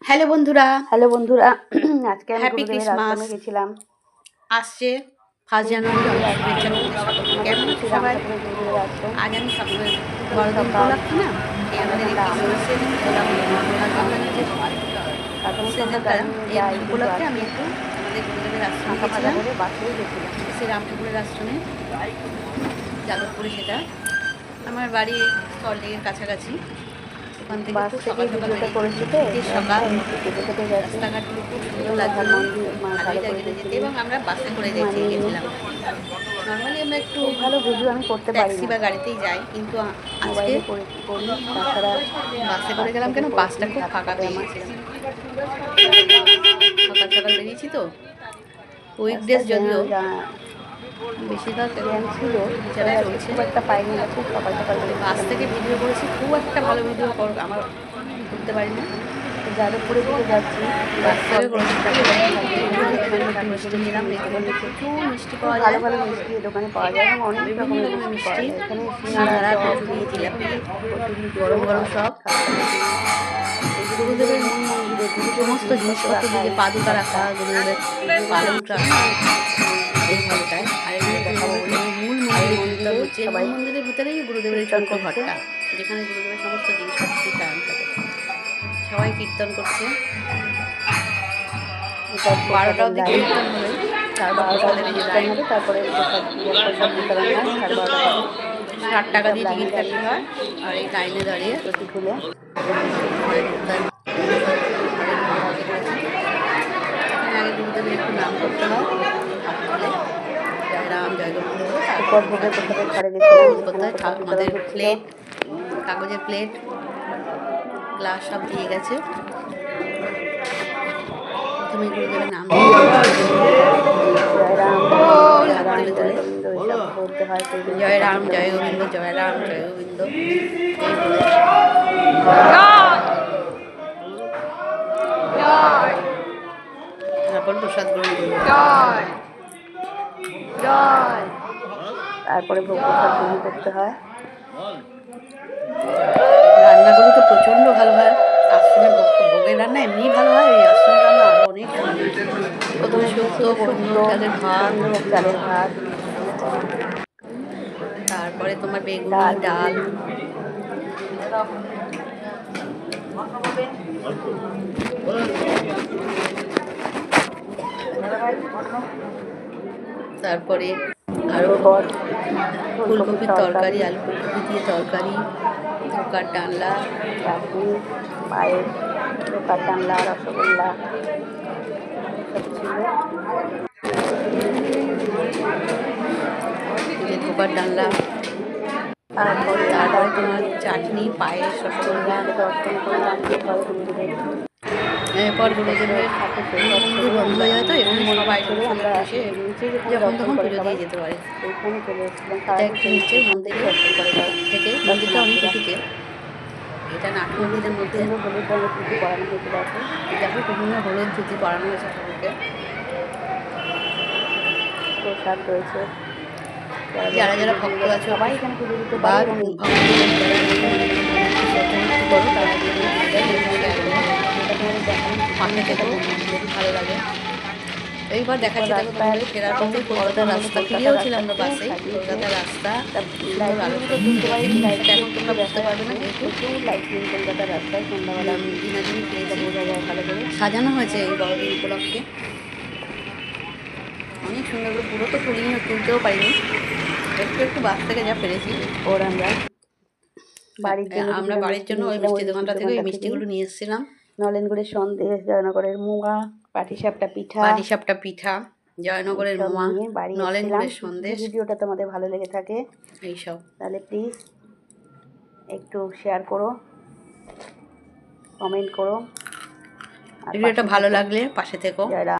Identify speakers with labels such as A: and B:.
A: Hello বন্ধুরা,
B: আজকে আমি
A: হ্যাপি
B: গুরুদেবের
A: ক্রিসমাস।
B: আশ্রমে গেছিলাম।
A: আসছে 1 জানুয়ারি। অনেক শুভেচ্ছা রইলো সকলকে। কেমন আছো সবাই?
B: রামঠাকুরের গুরুদেবের আশ্রম।
A: আজ আমি বড়দিন উপলক্ষে না এই আমাদের এই ক্রিসমাসের যে
B: সাধারণত আমরা
A: সিজনটা,
B: গাড়ি নিয়ে
A: এর
B: যাই, কিন্তু
A: উপলক্ষে আমি
B: আজকে
A: একটু আমাদের গুরুদেবের আশ্রমে
B: ফাঁকা ফাঁকা
A: গেছিলাম।
B: করে বাসেই গেছিলাম।
A: শ্রী রাম ঠাকুরের আশ্রমে, যাদবপুরে। সেটা আমার বাড়ি সল্টলেকের কাছাকাছি। ওখান থেকে
B: বাস
A: খুব
B: থেকে
A: সকাল সকাল
B: ভিডিওটা
A: বেরিয়েছি,
B: করেছি তো,
A: শীতের সকাল।
B: কেটে কেটে গেছে।
A: রাস্তাঘাটগুলো খুব সুন্দর
B: রাধার
A: লাগছিল,
B: মন্দির মার
A: ভালোই
B: ধারে করে
A: লাগছিল যেতে।
B: গেছিলাম,
A: এবং আমরা বাসে করে
B: মানিয়ে নিয়ে।
A: গেছিলাম। নর্মালি আমরা একটু
B: খুব ভালো ভিডিও আমি করতে পারি
A: ট্যাক্সি
B: না,
A: বা গাড়িতেই যাই, কিন্তু আজকে
B: মোবাইলে করি। তাছাড়া
A: বাসে করে
B: বাস
A: গেলাম।
B: থেকে
A: কেন,
B: করেছি
A: বাসটা খুব
B: হাত
A: ফাঁকা
B: চাপে
A: পেয়ে
B: আমার।
A: গেছিলাম। সকাল সকাল বেরিয়েছি তো, উইকডেজ
B: রাস্তায়
A: যদিও বেশিরভাগ
B: জ্যাম ছিল,
A: বিচারা
B: তবে আজকে
A: চলছে।
B: খুব একটা পাইনি, খুব সকাল সকাল
A: বাস
B: বেরিয়েছিলাম।
A: থেকে ভিডিও করেছি, খুব একটা ভালো ভিডিও আমার করতে পারি না।
B: যাদবপুরের দিকে যাচ্ছি,
A: বাস থেকে করেছি। একটু মিষ্টি
B: মিষ্টি
A: নিলাম।
B: নিতে
A: এখানে তো
B: বলেছি।
A: প্রচুর মিষ্টি
B: খুব
A: পাওয়া
B: ভালো
A: যায়,
B: ভালো মিষ্টি এই দোকানে পাওয়া যায়, এবং অনেক
A: বিভিন্ন
B: রকমের
A: রকমের
B: মিষ্টি পাওয়া
A: মিষ্টি,
B: যায় এখানে।
A: সিঙ্গারা,
B: চপ,
A: কচুরি, জিলাপি,
B: কচুরি,
A: গরম গরম সব। গুরুদেবের
B: মূল মন্দিরে
A: সমস্ত জিনিসপত্র দিয়ে, পাদুকা রাখা, গুরুদেবের পালক রাখা এই ঘরটায়। আর এখানে
B: দেখাবো বলে
A: মূল মন্দিরে কীর্তন হচ্ছে। এই মূল মন্দিরের ভিতরেই গুরুদেবের এই ছোট্ট
B: করছে।
A: ঘরটা, যেখানে গুরুদেবের সমস্ত জিনিসপত্র চালান থাকে। সবাই কীর্তন করছে। 12টার দিকে কীর্তন হবে, তারপর প্রসাদের এই যে লাইন।
B: তারপরে প্রসাদ বিতরণ হয় 12:30 থেকে।
A: 60 টাকা দিয়ে টিকিট কাটতে হয়, আর এই লাইনে দাঁড়িয়ে
B: প্রতি খুলে
A: এখানে আগে গুরুদেবের একটু নাম করতে হয়, হাত তুলে জয় রাম জয় গোবিন্দ বলে
B: উপর ভোগের প্রসাদের ঘরে গেছিলাম, যেখানে প্রসাদ
A: আমাদের
B: বিতরণ হচ্ছিল।
A: প্লেট, কাগজের প্লেট, গ্লাস সব দিয়ে গেছে। প্রথমে গুরুদেবের নাম
B: জয় রাম
A: তুলে তুলে
B: বলতে হয়, সেই জন্য
A: জয় রাম জয় গোবিন্দ, জয় রাম জয় গোবিন্দ এই বলে তারপর প্রসাদ গ্রহণ করবে।
B: তারপরে ভোগ প্রসাদ গ্রহণ করতে হয়।
A: রান্নাগুলো তো প্রচণ্ড ভালো হয়। আশ্রমের ভোগের রান্না এমনিই ভালো হয়, এই আশ্রমের রান্না আরও অনেক ভালো। প্রথমে শুক্তো, চালের ভাত, তারপরে তোমার বেগুনি ডাল, তারপরে আরও ফুলকপির তরকারি, আলু ফুলকপি দিয়ে তরকারি, ধোকার ডালনা,
B: চাটনি, পায়েস, ধোকার ডালনা, রসগোল্লা সব ছিল।
A: ধোকার ডালনা, তারপরে তোমার চাটনি, পায়েস, রসগোল্লা।
B: দর্শন করলাম।
A: এরপর গুরুদেবের মন্দির বন্ধ হয়ে যায়, তো এখানে সবাই
B: আমরা
A: এসে
B: নিচে
A: যখন তখন পুজো দিয়ে যেতে পারে।
B: ওইখানে চলে এসেছিলাম।
A: এটা একটু নিচের মন্দিরে থেকে, মন্দিরটা অনেক উঁচুতে। এটা নাট মন্দিরের মধ্যে।
B: হলুদ রঙের ধুতি পরানো হয়েছিল।
A: দেখো বিভিন্ন হলুদ ধুতি পরানো হয়েছে ঠাকুরকে।
B: প্রসাদ রয়েছে,
A: যারা যারা ভক্ত আছে
B: সবাই এখানে পুজো দিতে
A: বা
B: পারে। এবং
A: করো তারা পাশে থেকে ভালো লাগে। এইবার দেখাচ্ছি, দেখো তোমাদের ফেরার পথে কলকাতার রাস্তা, ফিরেও ছিলাম আমরা বাসে। কলকাতার রাস্তা সুন্দর আলো, এখন তোমরা বুঝতে পারবে না, যেহেতু
B: কলকাতার রাস্তায় সন্ধ্যাবেলা
A: দিনাদিন পেয়েছি।
B: বোঝা যায় ভালো করে।
A: সাজানো হয়েছে এই বড়দিন উপলক্ষে অনেক সুন্দর করে। পুরো তো তুলতেও পারিনি, একটু একটু বাস থেকে যা পেরেছি। আমরা বাড়ির জন্য ওই মিষ্টি দোকানটা থেকে ওই মিষ্টিগুলো নিয়ে এসেছিলাম।
B: নলেনগুড়ের সন্দেশ, জয়নগরের মোয়া, পাটিসাপটা
A: পিঠা, জয়নগরের মোয়া, নলেনগুড়ের সন্দেশ।
B: ভিডিওটা তোমাদের ভালো লেগে থাকে
A: এইসব,
B: তাহলে প্লিজ একটু শেয়ার করো, কমেন্ট করো।
A: ভিডিওটা ভালো লাগলে পাশে থেকো।
B: জয় রাম।